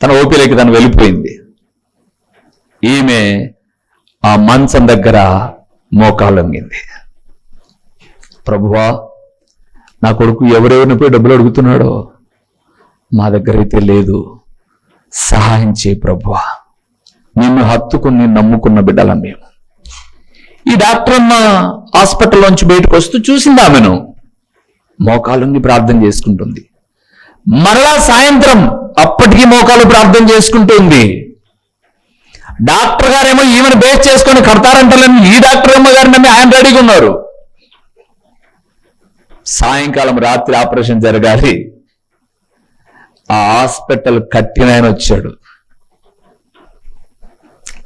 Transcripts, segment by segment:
తన ఓపిలోకి తను వెళ్ళిపోయింది. ఈమె ఆ మంచం దగ్గర మోకాళ్ళొంగింది. ప్రభువా, నా కొడుకు ఎవరెవరిని పోయి డబ్బులు అడుగుతున్నాడో, మా దగ్గర అయితే లేదు, సహాయం చేయి ప్రభువా, నిన్ను హత్తుకుని నమ్ముకున్న బిడ్డలం మేము. ఈ డాక్టర్ అమ్మ హాస్పిటల్లోంచి బయటకు వస్తూ చూసింది ఆమెను, మోకాలుంగి ప్రార్థన చేసుకుంటుంది. మరలా సాయంత్రం అప్పటికీ మోకాలు ప్రార్థన చేసుకుంటుంది. డాక్టర్ గారేమో ఈమెను బేస్ చేసుకొని కడతారంటారని ఈ డాక్టర్ అమ్మ గారిని నమ్మి ఆయన రెడీగా ఉన్నారు. సాయంకాలం రాత్రి ఆపరేషన్ జరగాలి. ఆ హాస్పిటల్ కట్టిన ఆయన వచ్చాడు.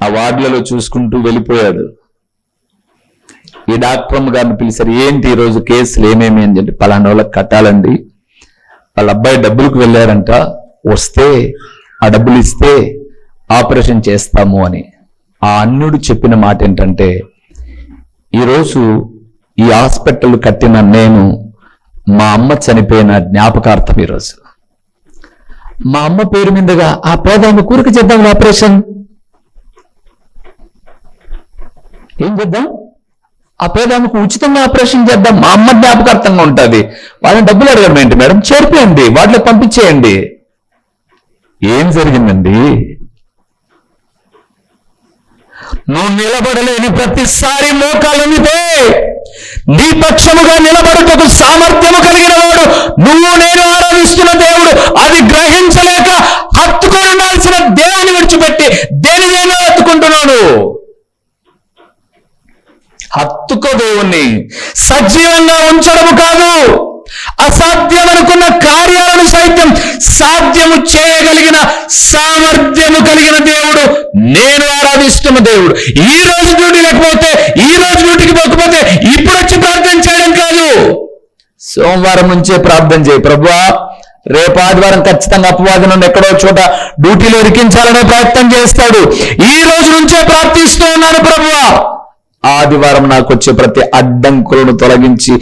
ఆ వార్డులలో చూసుకుంటూ వెళ్ళిపోయాడు. ఈ డాక్టర్ అమ్మ గారిని పిలిచారు. ఏంటి ఈరోజు కేసులు ఏమేమి అని చెప్పి, పలానా వాళ్ళకి కట్టాలండి, వాళ్ళ అబ్బాయి డబ్బులకు వెళ్ళారంట, వస్తే ఆ డబ్బులు ఇస్తే ఆపరేషన్ చేస్తాము అని. ఆ అన్యుడు చెప్పిన మాట ఏంటంటే, ఈరోజు ఈ హాస్పిటల్ కట్టిన నేను మా అమ్మ చనిపోయిన జ్ఞాపకార్థం ఈరోజు మా అమ్మ పేరు మీదుగా ఆ పేదాన్ని కూరక చేద్దాం, ఆపరేషన్ ఏం చేద్దాం, ఆ పేదానికి ఉచితంగా ఆపరేషన్ చేద్దాం, మా అమ్మ జ్ఞాపకార్థంగా ఉంటుంది. వాళ్ళని డబ్బులు అడగడం ఏంటి మేడం, చేర్పేయండి, వాటిలో పంపించేయండి. ఏం జరిగిందండి? నువ్వు నిలబడలేని ప్రతిసారి మోకాలునితే నీ పక్షముగా నిలబడుటకు సామర్థ్యము కలిగిన వాడు నువ్వు నేను ఆరాధిస్తున్న దేవుడు. అది గ్రహించలేక హత్తుకొని ఉండాల్సిన దేవుని విడిచిపెట్టి దేనిదేమో హత్తుకుంటున్నాడు. హత్తుకో దేవుణ్ణి. సజీవంగా ఉంచడము కాదు, అసాధ్యమనుకున్న కార్యాలను సైతం సాధ్యము చేయగలిగిన సామర్థ్యము కలిగిన దేవుడు నేను ఆరాధిస్తున్న దేవుడు. ఈ రోజు డ్యూటీ లేకపోతే, ఈ రోజు డ్యూటీకి పోకపోతే ఇప్పుడు వచ్చి ప్రార్థన చేయడం కాదు, సోమవారం నుంచే ప్రార్థన చేయి. ప్రభువా, రేపు ఆదివారం ఖచ్చితంగా అపవాది నుండి ఎక్కడో చోట డ్యూటీలో ఇరికించాలనే ప్రయత్నం చేస్తాడు. ఈ రోజు నుంచే ప్రార్థిస్తూ ఉన్నాను, ప్రభువా ఆదివారం నాకు వచ్చే ప్రతి అడ్డంకులను తొలగించి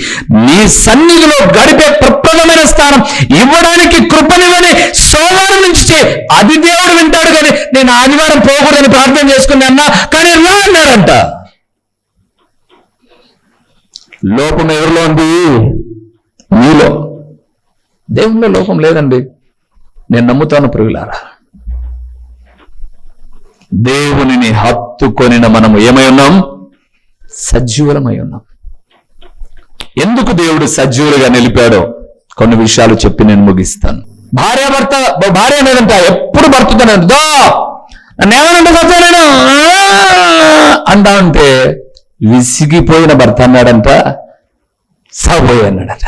నీ సన్నిధిలో గడిపే ప్రప్రదమైన స్థానం ఇవ్వడానికి కృపనివ్వని సోమవారం నుంచి చే. అది దేవుడు వింటాడు. కానీ నేను ఆదివారం పోకూడదని ప్రార్థన చేసుకుని అన్నా, కానీ రా అన్నాడంట. లోపం ఎవరిలో ఉంది? నీలో. దేవునిలో లోపం లేదండి, నేను నమ్ముతాను ప్రియులారా. దేవునిని హత్తుకొనిన మనము ఏమై ఉన్నాం? సజీవులమై ఉన్నాం. ఎందుకు దేవుడు సజీవులుగా నిలిపాడో కొన్ని విషయాలు చెప్పి నేను ముగిస్తాను. భార్య మీదంట ఎప్పుడు భర్తతోనే నన్నేమనంటే సత్యాలను అంటా ఉంటే విసిగిపోయిన భర్త అన్నాడంట, సాబోయ్ అన్నాడట.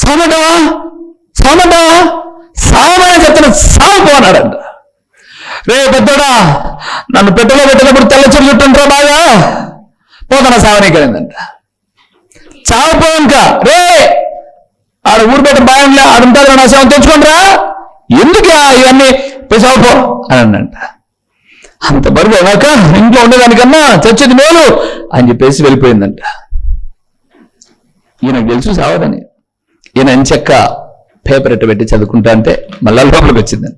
సామంటావా సామంటావా సామని చెప్తున్న సాగు అన్నాడంట. రే పెద్దోడా, నన్ను పెట్టెలో పెట్టినప్పుడు తెల్లచూరు చుట్టుంటారా బాగా పోతాన సావనీకరిందంట. చావపోయాక రే ఆడ ఊరు పెట్ట బాగా ఆడుంటారు, నా సేవ తెచ్చుకుంటారా, ఎందుకు ఇవన్నీ చావపో అని అన్నంట. అంత బరువు అన్నాక ఇంట్లో ఉండేదానికన్నా చచ్చేది మేలు అని చెప్పేసి వెళ్ళిపోయిందంట. ఈయనకు తెలుసు సావదని. ఈయన ఎంచక్క పేపర్ ఎట్ట పెట్టి చదువుకుంటా అంటే మళ్ళా లోపలికి వచ్చిందని.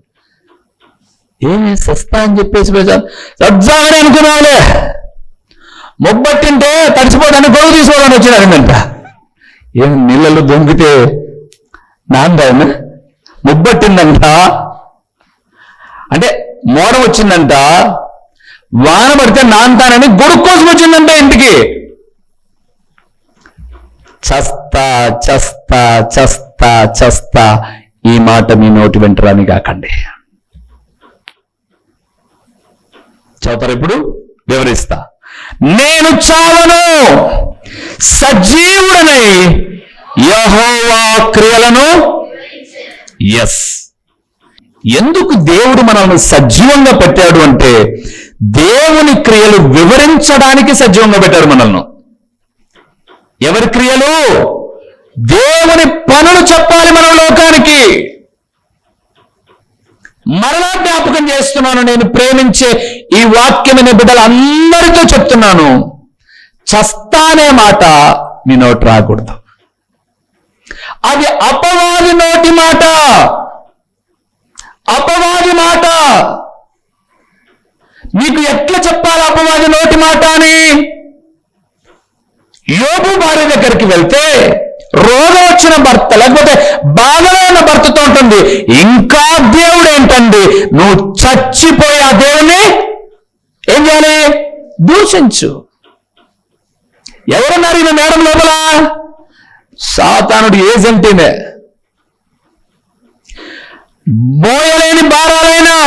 ఏమి సస్తా అని చెప్పేసి సజ్జామని అనుకున్నావులే, మొబ్బట్టింటే తడిచిపోవడానికి గొడవ తీసుకోవడానికి వచ్చినాడంట. ఏం నీళ్ళలో దొంగితే నాందాయన మొబ్బట్టిందంట, అంటే మోడం వచ్చిందంట, వాన పడితే నాంతానని గొడుగు కోసం వచ్చిందంట ఇంటికి. చస్తా చస్తా చస్తా చస్తా ఈ మాట మీ నోటి వెంటరాని కాకండి. చదువుతారు ఇప్పుడు, వివరిస్తా. నేను చావను, సజీవుడనై యెహోవా క్రియలను. ఎస్, ఎందుకు దేవుడు మనల్ని సజీవంగా పెట్టాడు అంటే దేవుని క్రియలు వివరించడానికి సజీవంగా పెట్టాడు మనల్ని. ఎవరి క్రియలు? దేవుని పనులు చెప్పాలి మనం లోకానికి. మరలా జ్ఞాపకం చేస్తున్నాను, నేను ప్రేమించే ఈ వాక్యమైన బిడ్డలందరితో చెప్తున్నాను, చస్తా అనే మాట మీ నోటి రాకూడదు. అది అపవాది నోటి మాట. అపవాది మాట. నీకు ఎట్లా చెప్పాలి అపవాది నోటి మాట అని? యోబు భార్య దగ్గరికి వెళ్తే రోగం వచ్చిన భర్త, లేకపోతే బాధలో ఉన్న భర్తతో ఉంటుంది, ఇంకా దేవుడు ఏంటండి, నువ్వు చచ్చిపోయి ఆ దేవుణ్ణి ఏం చేయాలి? దూషించు. ఎవరున్నారు ఈయన మేడం లోపల? సాతానుడు ఏజెంటీనే. మోయలేని భారాలైనా,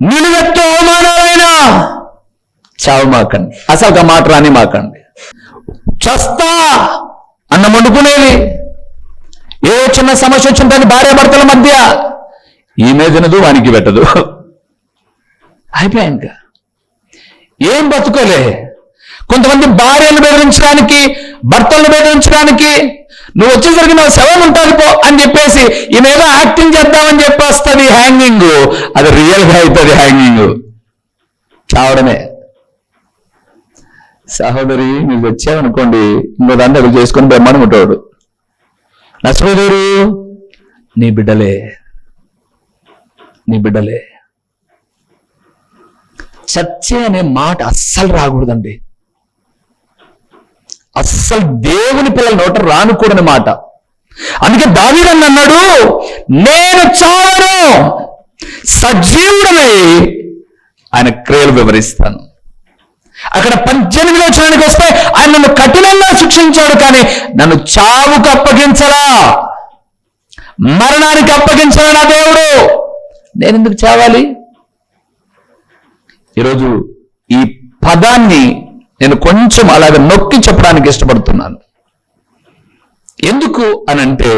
నిలువెత్తు అవమానాలైనా చావమాకండి, అసలు మాట రాని మాకండి. చస్తా అన్న వండుకునేది, ఏ చిన్న సమస్య వచ్చిందని భార్యాభర్తల మధ్య ఈమె తినదు, వానికి పెట్టదు, అయిపోయాక ఏం బతుకోలే. కొంతమంది భార్యను బెదిరించడానికి, భర్తలను బెదిరించడానికి, నువ్వు వచ్చేసరికి నా శవం ఉంటుంది పో అని చెప్పేసి ఈమెదో యాక్టింగ్ చేద్దామని చెప్పేస్తుంది హ్యాంగింగ్, అది రియల్గా అవుతుంది హ్యాంగింగ్, చావడమే. సహోదరి నువ్వు వచ్చావనుకోండి, ఇంకో దాన్ని అవి చేసుకుని బ్రహ్మాండం ఉంటాడు. నా సహోదరు నీ బిడ్డలే, నీ బిడ్డలే. చచ్చే అనే మాట అస్సలు రాకూడదండి, అస్సలు దేవుని పిల్లల నోట రానుకూడని మాట. అందుకే దావీదు అన్నాడు, నేను చావను, సజీవుడనై ఆయన క్రియలు వివరిస్తాను. అక్కడ 18వ వచనానికి వస్తే ఆయన నన్ను కఠినంగా శిక్షించాడు, కానీ నన్ను చావుకు అప్పగించలా, మరణానికి అప్పగించలా నా దేవుడు. నేను ఎందుకు చావాలి? ఈరోజు ఈ పదాన్ని నేను కొంచెం అలాగ నొక్కి చెప్పడానికి ఇష్టపడుతున్నాను. ఎందుకు అనంటే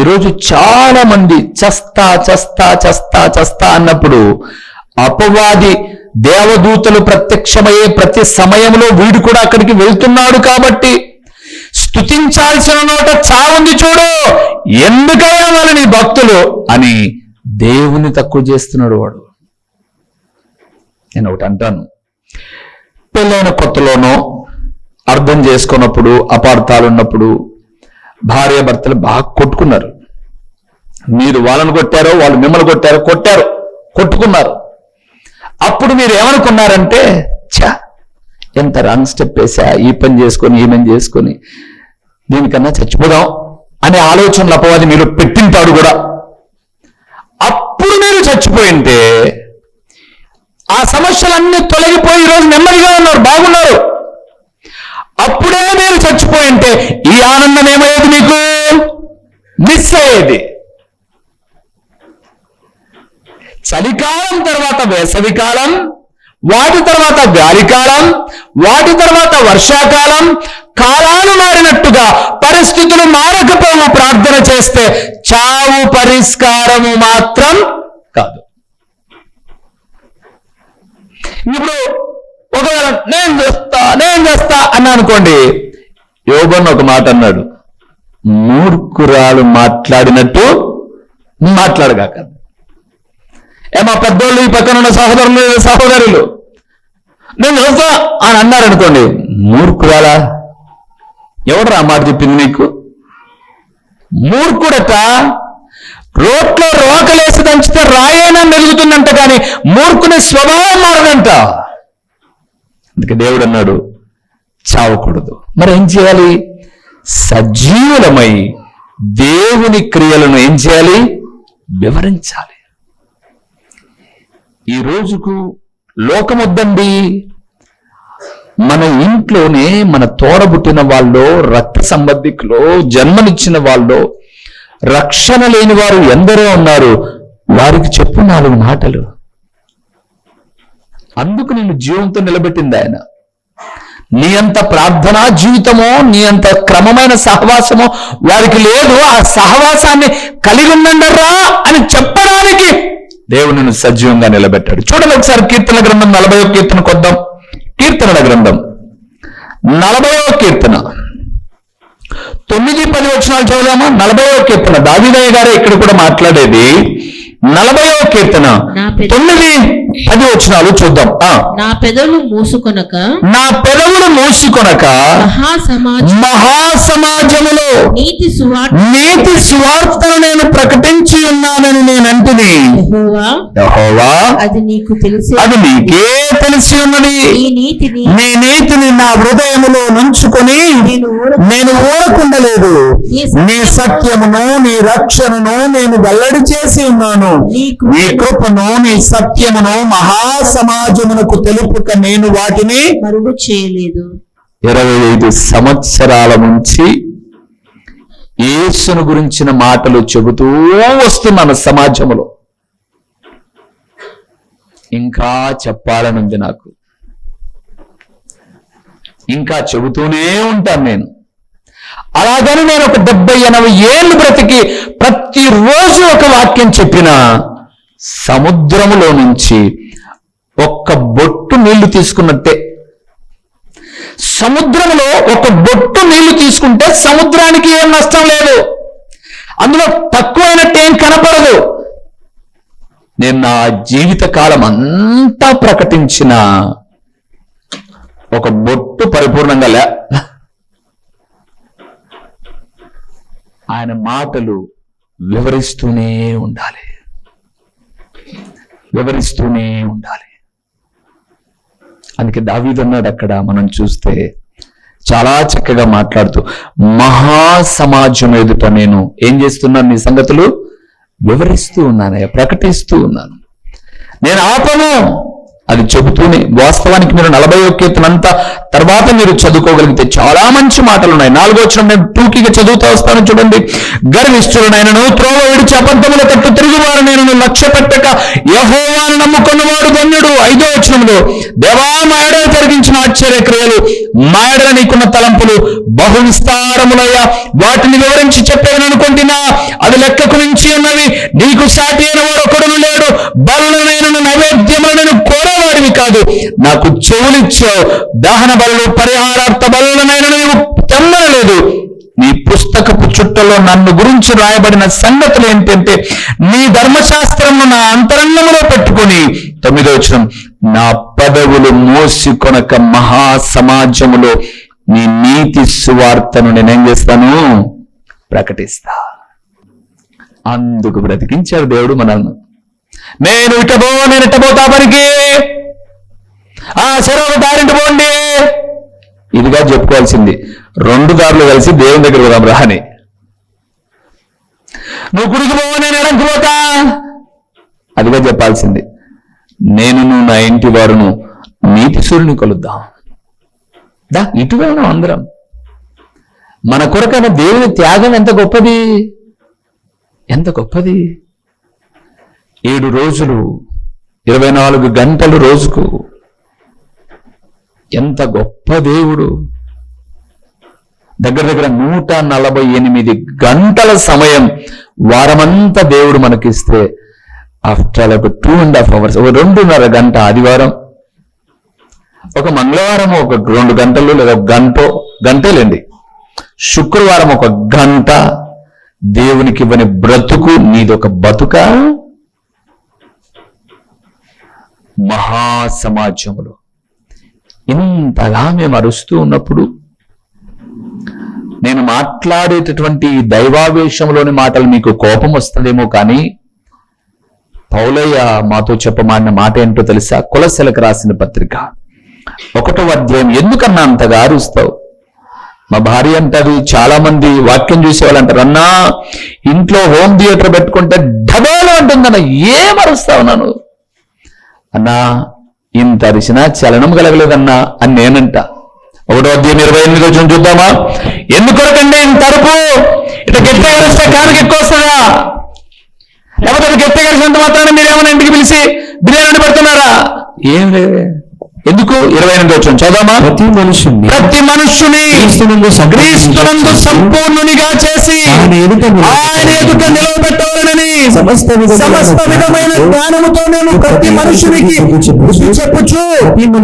ఈరోజు చాలా మంది చస్తా చస్తా చస్తా చస్తా అన్నప్పుడు అపవాది దేవదూతలు ప్రత్యక్షమయ్యే ప్రతి సమయంలో వీడు కూడా అక్కడికి వెళ్తున్నాడు కాబట్టి, స్తుతించాల్సిన నోట చావుంది చూడు, ఎందుకయ్యా వాళ్ళు నీ భక్తులు అని దేవుని తక్కువ చేస్తున్నాడు వాడు. నేను ఒకటి అంటాను, పెళ్ళైన కొత్తలోనో అర్థం చేసుకున్నప్పుడు, అపార్థాలు ఉన్నప్పుడు భార్య భర్తలు బాగా కొట్టుకున్నారు. మీరు వాళ్ళని కొట్టారో, వాళ్ళు మిమ్మల్ని కొట్టారో, కొట్టుకున్నారు. అప్పుడు మీరు ఏమనుకున్నారంటే, చా ఎంత రాంగ్ స్టెప్ వేసా, ఈ పని చేసుకొని ఈమెన్ చేసుకొని దీనికన్నా చచ్చిపోదాం అనే ఆలోచనలు అపవాది మీరు పెట్టింటాడు కూడా. అప్పుడు మీరు చచ్చిపోయింటే ఆ సమస్యలన్నీ తొలగిపోయి ఈరోజు నెమ్మదిగా ఉన్నారు, బాగున్నారు. అప్పుడే మీరు చచ్చిపోయింటే ఈ ఆనందం ఏమయ్యేది? మీకు మిస్ అయ్యేది. చలికాలం తర్వాత వేసవికాలం, వాటి తర్వాత గాలికాలం, వాటి తర్వాత వర్షాకాలం, కాలాలు మారినట్టుగా పరిస్థితులు మారకపోవు ప్రార్థన చేస్తే చావు పరిష్కారము మాత్రం కాదు. ఇప్పుడు ఒకవేళ నేను చేస్తా అన్నా అనుకోండి, యోబు ఒక మాట అన్నాడు, మూర్ఖురాలు మాట్లాడినట్టు మాట్లాడగాక. మా పెద్దోళ్ళు, ఈ పక్కన ఉన్న సహోదరులు నేను చూస్తా అని అన్నారనుకోండి, మూర్ఖురాలా? ఎవడు ఆ మాట చెప్పింది నీకు? మూర్ఖుడట రోట్లో రోకలేసి దంచితే రాయైనా మెలుగుతుందంట, కానీ మూర్ఖుని స్వభావం మారదంట. అందుకే దేవుడు అన్నాడు చావకూడదు. మరి ఏం చేయాలి? సజీవులమై దేవుని క్రియలను ఏం చేయాలి? వివరించాలి. ఈ రోజుకు లోకం వద్దండి, మన ఇంట్లోనే మన తోడబుట్టిన వాళ్ళు, రక్త సంబంధికులు, జన్మనిచ్చిన వాళ్ళు, రక్షణ లేని వారు ఎందరో ఉన్నారు. వారికి చెప్పు 4 మాటలు. అందుకు నేను జీవంతో నిలబెట్టింది ఆయన. నీ అంత ప్రార్థనా జీవితమో, నీ అంత క్రమమైన సహవాసమో వారికి లేదు. ఆ సహవాసాన్ని కలిగి ఉండండరా అని చెప్పడానికి దేవుని సజీవంగా నిలబెట్టాడు. చూడండి ఒకసారి కీర్తన గ్రంథం 40వ కీర్తన కొద్దాం. కీర్తనల గ్రంథం 40వ కీర్తన 9-10 వచనాలు చదువుదామా? 40వ కీర్తన దావీదయ్య గారే ఇక్కడ కూడా మాట్లాడేది. 40వ కీర్తన 9 10 వచనాలు చూద్దాం. నా పెదవులు మూసుకొనక మహాసమాజములో నీతి సువార్తను నేను ప్రకటించి ఉన్నానని నేనంటిని. యెహోవా, అది నీకే తెలిసి ఉన్నది. నీ నీతిని నా హృదయములో నుంచుకొని నేను ఊరకుండలేదు. నీ సత్యమును నీ రక్షణను నేను వెల్లడి చేసి ఉన్నాను. నీ కృపను నీ సత్యమును మహాసమాజమునకు తెలుపుక నేను వాటిని మరుగు చేయలేదు. 25 సంవత్సరాల నుంచి యేసును గురించిన మాటలు చెబుతూ వస్తున్నాను సమాజంలో. ఇంకా చెప్పాలనుంది నాకు, ఇంకా చెబుతూనే ఉంటాను నేను. అలాగని నేను ఒక 70-80 ఏళ్ళు బ్రతికి ప్రతిరోజు ఒక వాక్యం చెప్పిన సముద్రములో నుంచి ఒక్క బొట్టు నీళ్లు తీసుకున్నట్టే. సముద్రంలో ఒక బొట్టు నీళ్లు తీసుకుంటే సముద్రానికి ఏం నష్టం లేదు, అందులో తక్కువైనట్టు ఏం కనపడదు. నేను నా జీవిత కాలం అంతా ప్రకటించిన ఒక బొట్టు పరిపూర్ణంగా లే. ఆయన మాటలు వివరిస్తూనే ఉండాలి, వివరిస్తూనే ఉండాలి. అందుకే దావీదు అన్నాడు అక్కడ మనం చూస్తే చాలా చక్కగా మాట్లాడుతూ, మహాసమాజం ఎదుట నేను ఏం చేస్తున్నాను, నీ సంగతులు వివరిస్తూ ఉన్నానయ్యా, ప్రకటిస్తూ ఉన్నాను. నేను ఆపను, అది చెబుతూనే. వాస్తవానికి మీరు 41 కీర్తనంతా తర్వాత మీరు చదువుకోగలిగితే చాలా మంచి మాటలు ఉన్నాయి. 4వ వచనం నేను టూకీగా చదువుతా వస్తాను చూడండి. గర్విష్ఠుడనైనను త్రోవ విడిచి అబద్ధముల తట్టు తిరుగువారు నేను లక్ష్య పెట్టక యెహోవాను నమ్ముకున్నవాడు ధన్యుడు. 5వ వచనంలో, దేవా మా ఎడల జరిగించిన ఆశ్చర్య క్రియలు, మా ఎడల నీకున్న తలంపులు బహు విస్తారములయ్యా, వాటిని వివరించి చెప్పేదనుకుంటున్నా, అది లెక్కకు మించి ఉన్నవి. నీకు సాటి అయిన వాడు ఒకడును లేడు. బలులనైన నైవేద్యములను కోరేవాడివి కాదు, నాకు చెవులిచ్చావు. దహన బలులు పరిహారార్థ బలులనైన నీవు తెమ్మనలేదు. నీ పుస్తకపు చుట్టలో నన్ను గురించి రాయబడిన సంగతులు ఏంటంటే, నీ ధర్మశాస్త్రము నా అంతరంగంలో పెట్టుకొని. 9వ వచనం, నా పదవులు మోసికొనక మహాసమాజములో నీ నీతి సువార్తను నేనేం చేస్తాను, ప్రకటిస్తా. అందుకు బ్రతికించాడు దేవుడు మనల్ని. నేను ఇటబోతా పనికి, చెరొక దారింటి పోండి, ఇదిగా చెప్పుకోవాల్సింది. 2 దారులు కలిసి దేవుని దగ్గర పోదాం రాని. నువ్వు గుడికి పోవా, నేను ఎడంకి పోతా, అదిగా చెప్పాల్సింది. నేను నా ఇంటి వారును నీతి సూర్యుని కొలుద్దాం. ఇటు వెళ్దాం అందరం. మన కొరకైన దేవుని త్యాగం ఎంత గొప్పది, ఎంత గొప్పది. 7 రోజులు 24 గంటలు రోజుకు. ఎంత గొప్ప దేవుడు. దగ్గర 148 గంటల సమయం వారమంతా దేవుడు మనకిస్తే, ఆఫ్టర్ ఒక 2.5 hours, ఒక 2.5 గంట ఆదివారం, ఒక మంగళవారం ఒక 2 గంటలు లేదా గంటేలేండి, శుక్రవారం ఒక గంట దేవునికి ఇవ్వని బ్రతుకు నీదొక బతుక. మహాసమాజంలో ఇంతగా మేము అరుస్తూ ఉన్నప్పుడు, నేను మాట్లాడేటటువంటి దైవావేశంలోని మాటలు మీకు కోపం వస్తుందేమో, కానీ పౌలయ్య మాతో చెప్పమాడిన మాట ఏంటో తెలుసా? కొలస్సీలకు రాసిన పత్రిక 1వ అధ్యాయం. ఎందుకన్నా అంతగా అరుస్తావు? మా భార్య అంటారు, చాలా మంది వాక్యం చూసేవాళ్ళు అంటారు, అన్నా ఇంట్లో హోమ్ థియేటర్ పెట్టుకుంటే డబాలు అంటుందన్న, ఏం అరుస్తావు నన్ను అన్నా? ఇంత అరిసినా చలనం కలగలేదన్నా అని నేనంట. 1వ అధ్యాయం 28వ వచనం చూద్దామా? ఎందుకొరకండి ఇంత అరుపు? ఇట్లా గట్టిగా అరిస్తే కానుక ఎక్కువ వస్తుందా? లేకపోతే గట్టిగా అరిసినంత మాత్రాన మీరేమైనా ఇంటికి పిలిచి బిర్యానీ పెడుతున్నారా? ఏం లేదు. ఎందుకు? 28వ వచనం చదవమా? ప్రతి మనుష్యుని క్రీస్తునందు సంపూర్ణునిగా చేసి ఆయన ఎదుట నిలవబెట్టవాలని సమస్త విధమైన జ్ఞానముతో నేను ప్రతి మనుషునికి బుద్ధి చెప్పుచు,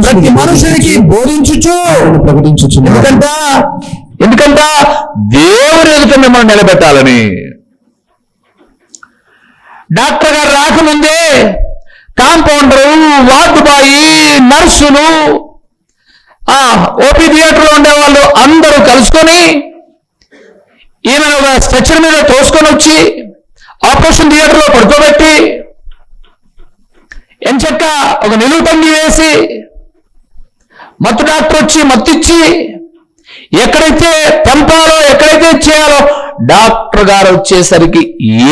ప్రతి మనుషునికి బోధించుచు ప్రకటించుచు. ఎందుకంట దేవుని ఎదుట మిమ్మల్ని నిలబెట్టాలని. డాక్టర్ గారు రాకముందే కాంపౌండరు, వార్డు బాయి, నర్సులు, ఓపీ థియేటర్లో ఉండేవాళ్ళు అందరూ కలుసుకొని ఈమెను ఒక స్ట్రెచర్ మీద తోసుకొని వచ్చి ఆపరేషన్ థియేటర్లో పడుకోబెట్టి ఎంచక్క ఒక నిలువుటంగి వేసి మత్తు డాక్టర్ వచ్చి మత్తిచ్చి ఎక్కడైతే తెంపాలో ఎక్కడైతే చేయాలో డాక్టర్ గారు వచ్చేసరికి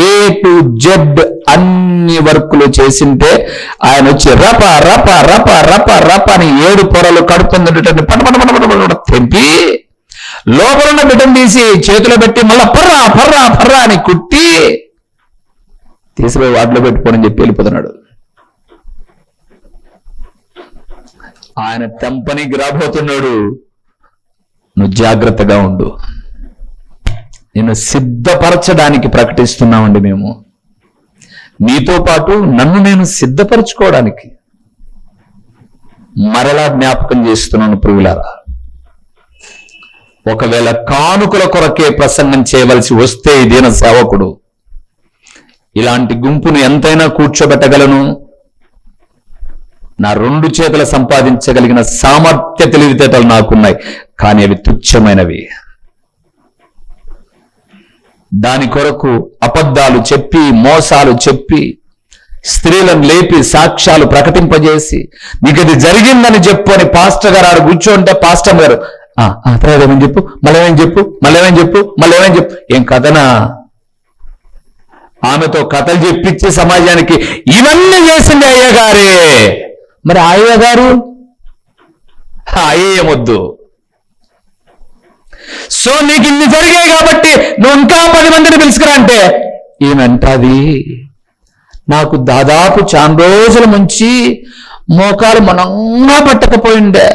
ఏ టు జెడ్ అన్ని వర్కులు చేసింటే ఆయన వచ్చి రప రప రప రప రప అని 7 పొరలు కడుపుందంటే పట తెంపి లోపలున్న బిడ్డను తీసి చేతిలో పెట్టి మళ్ళా పర్రా పర్రా పర్రా అని కుట్టి తీసుకుపోయి వాటిలో పెట్టుకోని చెప్పి వెళ్ళిపోతున్నాడు. ఆయన తెంపనికి రాబోతున్నాడు. నువ్వు జాగ్రత్తగా ఉండు. నిన్ను సిద్ధపరచడానికి ప్రకటిస్తున్నామండి మేము. మీతో పాటు నన్ను నేను సిద్ధపరచుకోవడానికి మరలా జ్ఞాపకం చేస్తున్నాను ప్రియులారా. ఒకవేళ కానుకల కొరకే ప్రసంగం చేయవలసి వస్తే ఈ దీన సేవకుడు ఇలాంటి గుంపును ఎంతైనా కూర్చోబెట్టగలను, నా 2 చేతులు సంపాదించగలిగిన సామర్థ్య తెలివితేటలు నాకున్నాయి, కానీ అవి తుచ్చమైనవి. దాని కొరకు అబద్ధాలు చెప్పి మోసాలు చెప్పి స్త్రీలను లేపి సాక్ష్యాలు ప్రకటింపజేసి నీకు ఇది జరిగిందని చెప్పు అని పాస్టర్ గారు ఆడ కూర్చోంటే పాస్టర్ గారు తర్వాత ఏమని చెప్పు, మళ్ళేమని చెప్పు, మళ్ళేమని చెప్పు, మళ్ళేమని చెప్పు. ఏం కథనా? ఆమెతో కథలు చెప్పించి సమాజానికి ఇవన్నీ చేసింది అయ్యగారే. మరి అయ్యగారు అయ్యేయమొద్దు. సో నీకు ఇన్ని జరిగాయి కాబట్టి నువ్వు ఇంకా 10 మందిని పిలుచుకురా అంటే ఏమంటది? నాకు దాదాపు చాలా రోజుల నుంచి మోకాలు మనంగా పట్టకపోయిండే,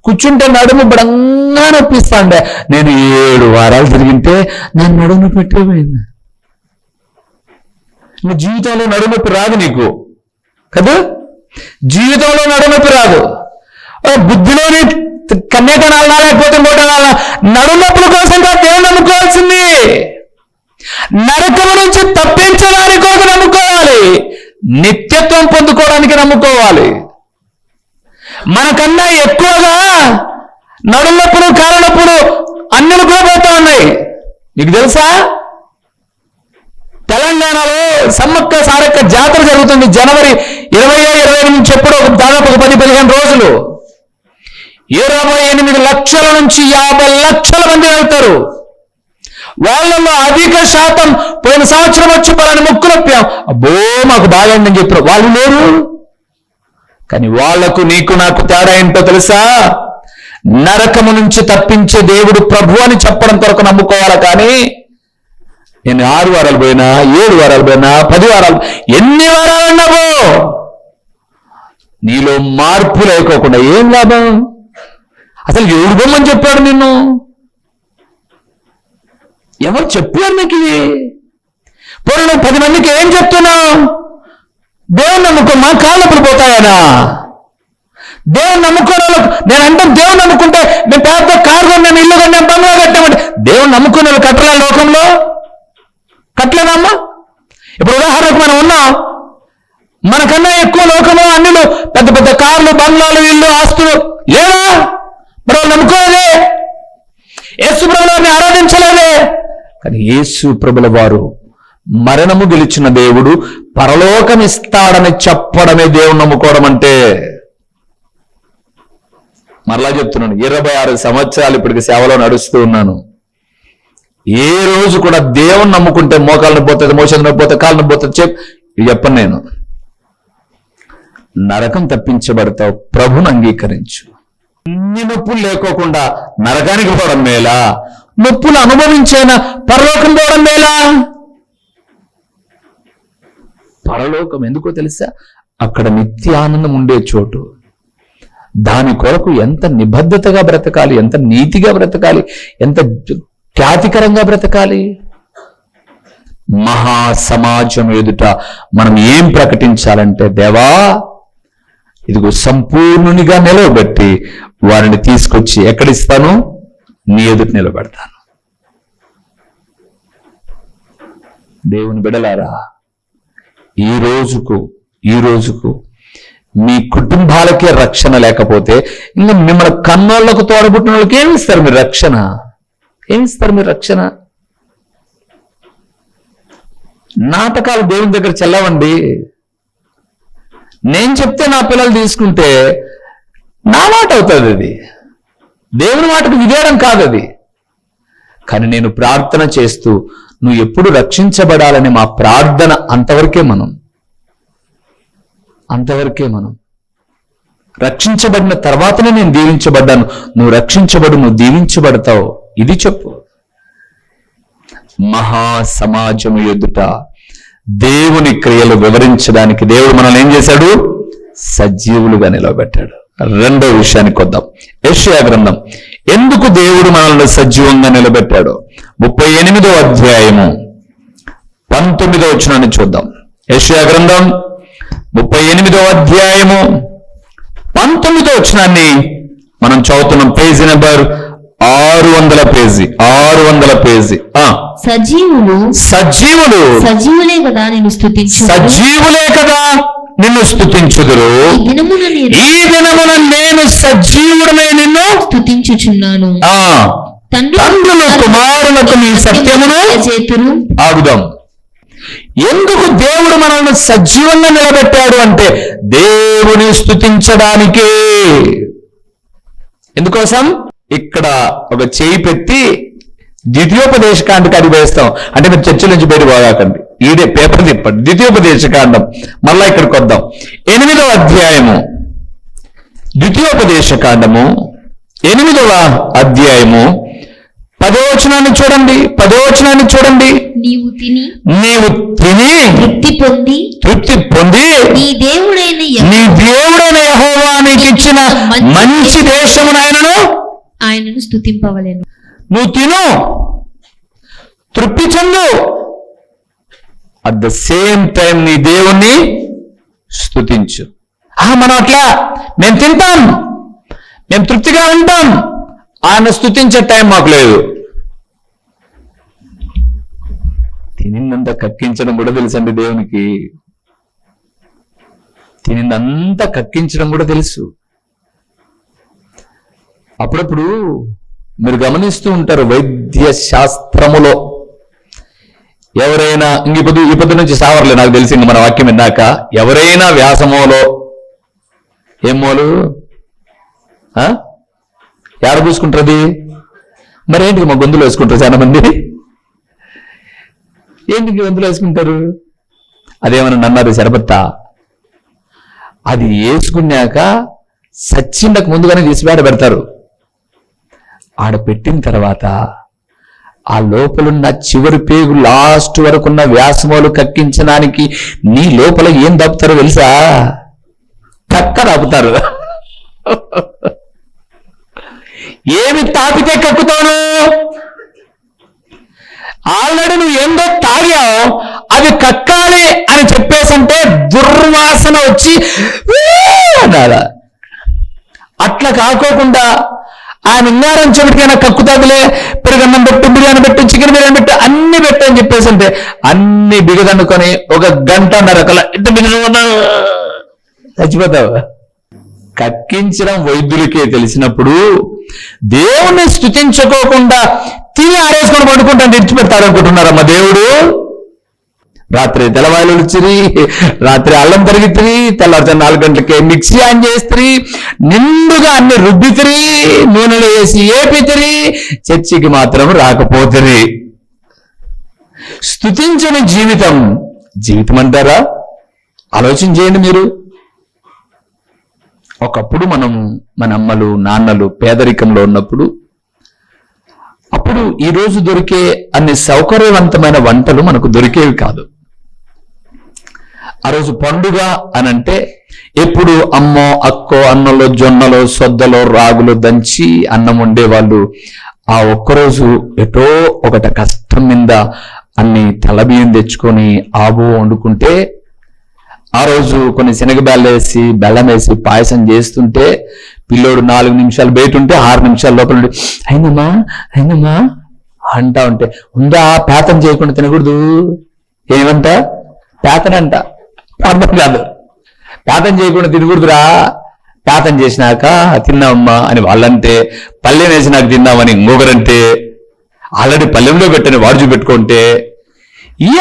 కూర్చుంటే నడుము బడంగా నొప్పిస్తాండే. నేను 7 వారాలు తిరిగింటే నా నడుము పెట్టిపోయింది. నువ్వు జీవితంలో నడునొప్పి రాదు నీకు కదా, జీవితంలో నడునొప్పి రాదు. బుద్ధిలోని కన్యకనాలనా లేకపోతే మూటనాలనా నడునొప్పుల కోసం దేవుని నమ్ముకోవాల్సింది. నరకము నుంచి తప్పించడానికి కొరకు నమ్ముకోవాలి, నిత్యత్వం పొందుకోవడానికి నమ్ముకోవాలి. మనకన్నా ఎక్కువగా నడునొప్పులు కాళ్ళనొప్పులు అన్నిలు కూడా పోతా ఉన్నాయి. మీకు తెలుసా, తెలంగాణలో సమ్మక్క సారక్క జాతర జరుగుతుంది. జనవరి 20 నుంచి ఎప్పుడో దాదాపు 10-15 రోజులు 28 లక్షల నుంచి 50 లక్షల మంది వెళ్తారు. వాళ్ళలో అధిక శాతం పోయిన సంవత్సరం వచ్చి పలాని ముక్కు నొప్పాం, అబ్బో మాకు బాగండి చెప్పారు. వాళ్ళు లేరు. కానీ వాళ్లకు నీకు నాకు తేడా ఏంటో తెలుసా? నరకము నుంచి తప్పించే దేవుడు ప్రభు అని చెప్పడం కొరకు నమ్ముకోవాలి. కానీ నేను 6 వారాలు పోయినా, 7 వారాలు పోయినా, 10 వారాలు, ఎన్ని వారాలు అన్నావో నీలో మార్పు లేకోకుండా ఏం లాభం? అసలు ఎవడు బొమ్మని చెప్పాడు నిన్ను? ఎవరు చెప్పారు నీకు ఇది? పోనీ నువ్వు 10 మందికి ఏం చెప్తున్నావు? దేవుని నమ్ముకో, మా కాళ్ళప్పుడు పోతాయనా? దేవుని నమ్ముకోని వాళ్ళకు నేను అంటే, దేవుని నమ్ముకుంటే మేము పెద్ద కారు కొన్నాం, ఇల్లు కొన్నాం, బంగ్లా కట్టామంటే దేవుని నమ్ముకునే వాళ్ళు కట్టలే లోకంలో? కట్టలేదమ్మా. ఇప్పుడు ఉదాహరణకు మనం ఉన్నాం, మనకన్నా ఎక్కువ లోకంలో అన్నిలు పెద్ద పెద్ద కార్లు, బంగ్లాలు, ఇల్లు, ఆస్తులు లేవా? మరి వాళ్ళు నమ్ముకోలేదే, యేసు ప్రభువుని ఆరాధించలేదే. కానీ యేసు ప్రభుల వారు మరణము గెలిచిన దేవుడు పరలోకం ఇస్తాడని చెప్పడమే దేవుని నమ్ముకోవడం అంటే. మరలా చెప్తున్నాను, 26 సంవత్సరాలు ఇప్పటికి సేవలో నడుస్తూ ఉన్నాను. ఏ రోజు కూడా దేవుని నమ్ముకుంటే మోకాలను పోతుంది, మోషన్ పోతుంది, కాళ్ళను పోతుంది చెప్పను నేను. నరకం తప్పించబడతావు, ప్రభుని అంగీకరించు. ఇన్ని నొప్పులు లేకోకుండా నరకానికి పోవడం మేలా, నొప్పులు అనుభవించైనా పరలోకం పోవడం మేలా? పరలోకం ఎందుకో తెలుసా? అక్కడ నిత్యానందం ఉండే చోటు. దాని కొరకు ఎంత నిబద్ధతగా బ్రతకాలి, ఎంత నీతిగా బ్రతకాలి, ఎంత ఖ్యాతికరంగా బ్రతకాలి. మహాసమాజం ఎదుట మనం ఏం ప్రకటించాలంటే, దేవా ఇదిగో సంపూర్ణునిగా నిలవబెట్టి వారిని తీసుకొచ్చి ఎక్కడిస్తాను? నీ ఎదుట నిలబెడతాను. దేవుని బిడ్డలారా, ఈ రోజుకు ఈ రోజుకు మీ కుటుంబాలకే రక్షణ లేకపోతే ఇంకా మిమ్మల్ని కన్నోళ్లకు తోడబుట్టిన వాళ్ళకి ఏమిస్తారు మీరు రక్షణ? ఏమిస్తారు మీరు రక్షణ? నాటకాలు దేవుని దగ్గర చెల్లవండి. నేను చెప్తే నా పిల్లలు తీసుకుంటే నా మాట అవుతుంది, అది దేవుని మాటకు విధేయడం కాదు అది. కానీ నేను ప్రార్థన చేస్తూ నువ్వు ఎప్పుడు రక్షించబడాలని మా ప్రార్థన అంతవరకే మనం రక్షించబడిన తర్వాతనే నేను దీవించబడ్డాను. నువ్వు రక్షించబడు, నువ్వు దీవించబడతావు. ఇది చెప్పు. మహా సమాజము ఎదుట దేవుని క్రియలు వివరించడానికి దేవుడు మనల్ని ఏం చేశాడు? సజీవులుగా నిలబెట్టాడు. రెండో విషయానికి వద్దాం. యెషయా గ్రంథం ఎందుకు దేవుడు మనల్ని సజీవంగా నిలబెట్టాడు? 38వ అధ్యాయము 19వ వచనాన్ని చూద్దాం. యెషయా గ్రంథం 38వ అధ్యాయము 19వ వచనాన్ని మనం చదువుతున్నాం. Page number 600 page. సజీవులు సజీవులే కదా నిన్ను స్తుతించుదురు. ఈ దినమున నేను సజీవుడనే నిన్ను స్తుతించుచున్నాను. తండ్రులు కుమారులకు నీ సత్యమును ఆగుదాం. ఎందుకు దేవుడు మనల్ని సజీవంగా నిలబెట్టాడు అంటే దేవుని స్తుతించడానికే. ఎందుకోసం? ఇక్కడ ఒక చేయి పెట్టి ద్వితీయోపదేశకాండకి అది వేస్తాం అంటే మీరు చర్చల నుంచి బయట పోగాకండి, ఈడే పేపర్ తిప్పండి. ద్వితీయోపదేశకాండం మళ్ళా ఇక్కడికి వద్దాం. 8వ అధ్యాయము ద్వితీయోపదేశకాండము 8వ అధ్యాయము 10వ వచనాన్ని చూడండి. నీవు తిని తృప్తి పొంది నీ దేవుడైన యెహోవా నీకు ఇచ్చిన మంచి దేశమును ఆయనను స్తుతింపవలెను. నువ్వు తిను, తృప్తి చెందు, అట్ ద సేమ్ టైం నీ దేవుణ్ణి స్తుతించు. మనం అట్లా మేము తింటాం, మేము తృప్తిగా ఉంటాం, ఆయన స్తుతించే టైం మాకు లేదు. తినిందంతా కక్కించడం కూడా తెలుసండి దేవునికి. తినిందంతా కక్కించడం కూడా తెలుసు. అప్పుడప్పుడు మీరు గమనిస్తూ ఉంటారు వైద్య శాస్త్రములో ఎవరైనా ఈ పొద్దు నుంచి సావర్లే నాకు తెలిసి మన వాక్యం విన్నాక ఎవరైనా వ్యాసమోలో ఏం మోలు ఎవరు పూసుకుంటుంది? మరేంటి మా గొంతులు వేసుకుంటారు చాలా మంది. ఏంటి గొంతులు వేసుకుంటారు? అదేమన్నా అన్నారు సరిపత్త. అది వేసుకున్నాక సచ్చిండకు ముందుగానే తీసి బయట పెడతారు. ఆడ పెట్టిన తర్వాత ఆ లోపలున్న చివరి పేగు లాస్ట్ వరకున్న వ్యాసమోలు కక్కించడానికి నీ లోపల ఏం దప్పుతారో తెలుసా? కక్క దప్పుతారు. ఏమి తాపితే కక్కుతాను? ఆల్రెడీ నువ్వు ఏందో తాగావు, అది కక్కాలి అని చెప్పేసంటే దుర్వాసన వచ్చి అనాలా. అట్లా కాకోకుండా ఆయన ఇన్నారని చెప్పటికైనా కక్కుతాదులే, పెరుగన్నం పెట్టు, బిర్యానీ పెట్టు, చికెన్ బిర్యానీ పెట్టు, అన్ని పెట్టు అని చెప్పేసి అంటే అన్ని బిగదనుకొని 1 గంటన్నర కల ఇంత బిగ చచ్చిపోతావు. కక్కించడం వైద్యులకే తెలిసినప్పుడు దేవుణ్ణి స్తుతించుకోకుండా తిని ఆరేసుకొని పడుకుంటా విడిచిపెడతారు అనుకుంటున్నారమ్మా దేవుడు. రాత్రి తెల్లవాయలు ఇచ్చిరి, రాత్రి అల్లం తరిగితిరి, తెల్లవారుజాము 4 గంటలకే మిక్సీ ఆన్ చేస్త్రి, నిండుగా అన్ని రుబ్బితిరి, నూనెలో వేసి ఏపితిరి, చర్చికి మాత్రం రాకపోతిరి. స్తుతించని జీవితం అంటారా? ఆలోచన చేయండి మీరు. ఒకప్పుడు మన అమ్మలు నాన్నలు పేదరికంలో ఉన్నప్పుడు అప్పుడు ఈ రోజు దొరికే అన్ని సౌకర్యవంతమైన వంటలు మనకు దొరికేవి కాదు. ఆ రోజు పండుగ అనంటే ఎప్పుడు అమ్మో అక్కో అన్నంలో జొన్నలో సొద్దలో రాగులు దంచి అన్నం వండేవాళ్ళు. ఆ ఒక్కరోజు ఎటో ఒకట కష్టం మీద అన్ని తెల్లబియ్యం తెచ్చుకొని ఆబో వండుకుంటే ఆ రోజు కొన్ని శనగబెల్లం వేసి బెల్లం వేసి పాయసం చేస్తుంటే పిల్లోడు 4 నిమిషాలు బయట ఉంటే 6 నిమిషాల లోపల ఉండి అయినమ్మా అంటా ఉంటే ఉందా పేతం చేయకుండా తినకూడదు. ఏమంట? పేతనంట, అర్థం కాదు. యాతం చేయకుండా తినకూడదురా, యాతం చేసినాక తిన్నామమ్మా అని వాళ్ళంటే, పల్లెం వేసినాక తిన్నామని ఇంకొకరంటే, ఆల్రెడీ పల్లెంలో పెట్టని వాడు చూపెట్టుకుంటే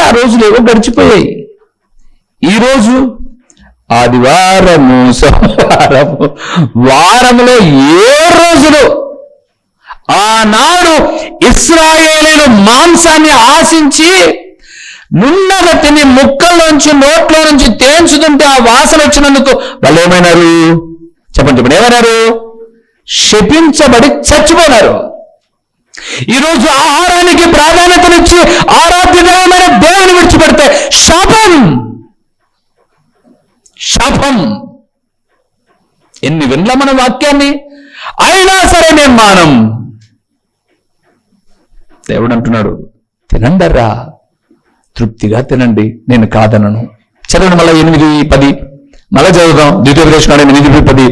ఆ రోజులు ఏవో గడిచిపోయాయి. ఈరోజు ఆదివారము, సోమవారము, వారములో 7 రోజులు ఆనాడు ఇశ్రాయేలీయులు మాంసాన్ని ఆశించి నున్నగా తిని ముక్కల్లోంచి నోట్లో నుంచి తేల్చుతుంటే ఆ వాసన వచ్చినందుకు వాళ్ళు ఏమైనారు? చెప్పండి ఏమైనారు? శపించబడి చచ్చిపోయినారు. ఈరోజు ఆహారానికి ప్రాధాన్యతనిచ్చి ఆరాధ్యమైన దేవుని విడిచిపెడితే శాపం. శాపం. ఎన్ని వినలా మన వాక్యాన్ని, అయినా సరే నేను మానం. దేవుడు అంటున్నాడు, తినండర్రా, తృప్తిగా తినండి, నేను కాదనను. చదవండి మళ్ళీ 8:10, మళ్ళా చదువుదాం. ద్వితీయోపదేశకాండం 8:10.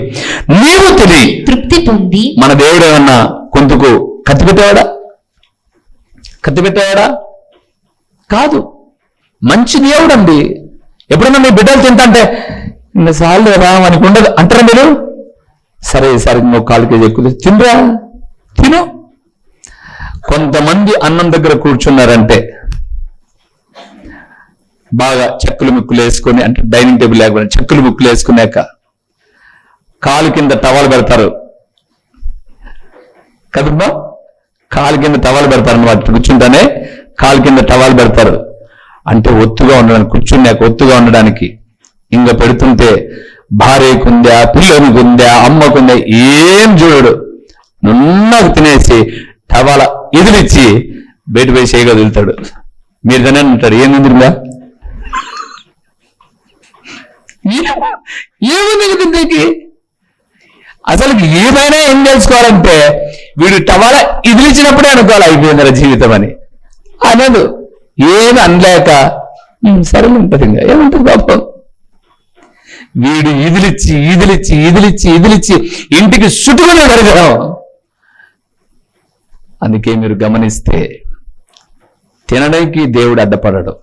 నీవు తిని తృప్తి పొంది. మన దేవుడు ఏమన్నా కొందుకు కత్తి పెట్టేవాడా? కత్తి పెట్టేవాడా? కాదు. మంచి దేవుడు అండి. ఎప్పుడన్నా మీ బిడ్డలు తింటే ఇన్నిసార్లు రా మనకు ఉండదు అంటారా మీరు? సరే సరే నువ్వు 1/4 కేజీ ఎక్కువ తినరా, తిను. కొంతమంది అన్నం దగ్గర కూర్చున్నారంటే బాగా చెక్కులు ముక్కులు వేసుకొని, అంటే డైనింగ్ టేబుల్ లేకపోతే చెక్కులు ముక్కులు వేసుకున్నాక కాలు కింద టవల్ పెడతారు కదమ్మా, కాలు కింద టవల్ పెడతారు అన్నమాట. కూర్చుంటానే కాలు కింద టవల్ పెడతారు. అంటే ఒత్తుగా ఉండడానికి, కూర్చున్నాక ఒత్తుగా ఉండడానికి. ఇంకా పెడుతుంటే భార్యకుందా, పిల్లనికుందా, అమ్మకుందా ఏం చూడడు, నున్నకు తినేసి టవాల ఎదిరిచ్చి బయట పోయి చేయగా వదులుతాడు. మీరు దాన్ని అంటారు, ఏముందిగా ఏముంది దీనికి? అసలు ఏమైనా ఏం తెలుసుకోవాలంటే వీడు టవాల ఇదిలిచ్చినప్పుడే అనుకోవాలి అయిపోయింది జీవితం అని. అనదు, ఏమి అనలేక సరే ఉంటుంది, ఇంకా ఏముంటుంది పాపం. వీడు ఇదిలిచ్చి ఇదిలిచ్చి ఇదిలిచ్చి ఇదిలిచ్చి ఇంటికి చుట్టుకునే దరిద్రం. అందుకే మీరు గమనిస్తే తినడానికి దేవుడు అడ్డపడడు,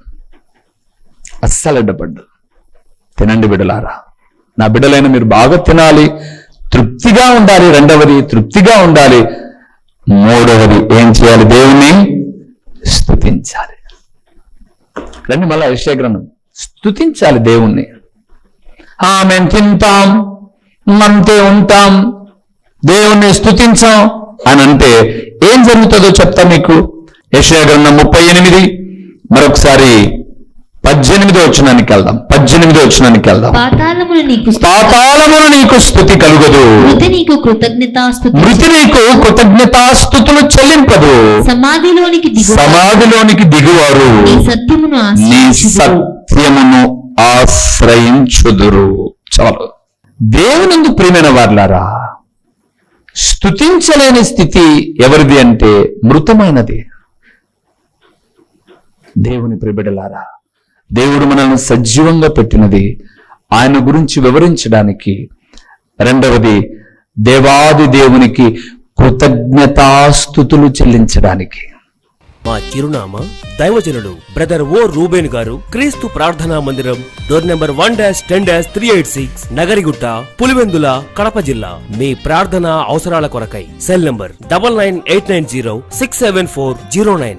అస్సలు అడ్డపడ్డు. తినండి బిడ్డలారా, నా బిడ్డలైన మీరు బాగా తినాలి, తృప్తిగా ఉండాలి. రెండవది తృప్తిగా ఉండాలి. మూడవది ఏం చేయాలి? దేవుణ్ణి స్తుతించాలి. రండి మళ్ళా యెషయా గ్రంథం. స్తుతించాలి దేవుణ్ణి. మేము తింటాం, అంతే ఉంటాం, దేవుణ్ణి స్తుతించాం అని అంటే ఏం జరుగుతుందో చెప్తా మీకు. యెషయా గ్రంథం 38, మరొకసారి 18వ వచనానికి వెళ్దాం. 18వ వచనానికి వెళ్దాం. పాతాళమును నీకు స్తుతి కలుగదు, మృతి నీకు కృతజ్ఞతాస్తుతులు చెల్లింపదు. సమాధిలోనికి దిగువారు నీ సత్యమును ఆశ్రయించుదురు. చాలు. దేవునందు ప్రియమైన వారలారా, స్తుతించలేని స్థితి ఎవరిది అంటే మృతమైనది. దేవుని ప్రియబిడ్డలారా, దేవుడు మనల్ని సజీవంగా పెట్టినది ఆయన గురించి వివరించడానికి. రెండవది దేవాది దేవునికి కృతజ్ఞతాస్తుతులు చెల్లించడానికి. మా చిరునామా దైవజనుడు బ్రదర్ ఓ రూబేన్ గారు, క్రీస్తు ప్రార్థనా మందిరం, డోర్ నెంబర్ 1-10-386, నగరిగుట్ట, పులివెందుల, కడప జిల్లా. మీ ప్రార్థనా అవసరాల కొరకై సెల్ నంబర్ 9989067409.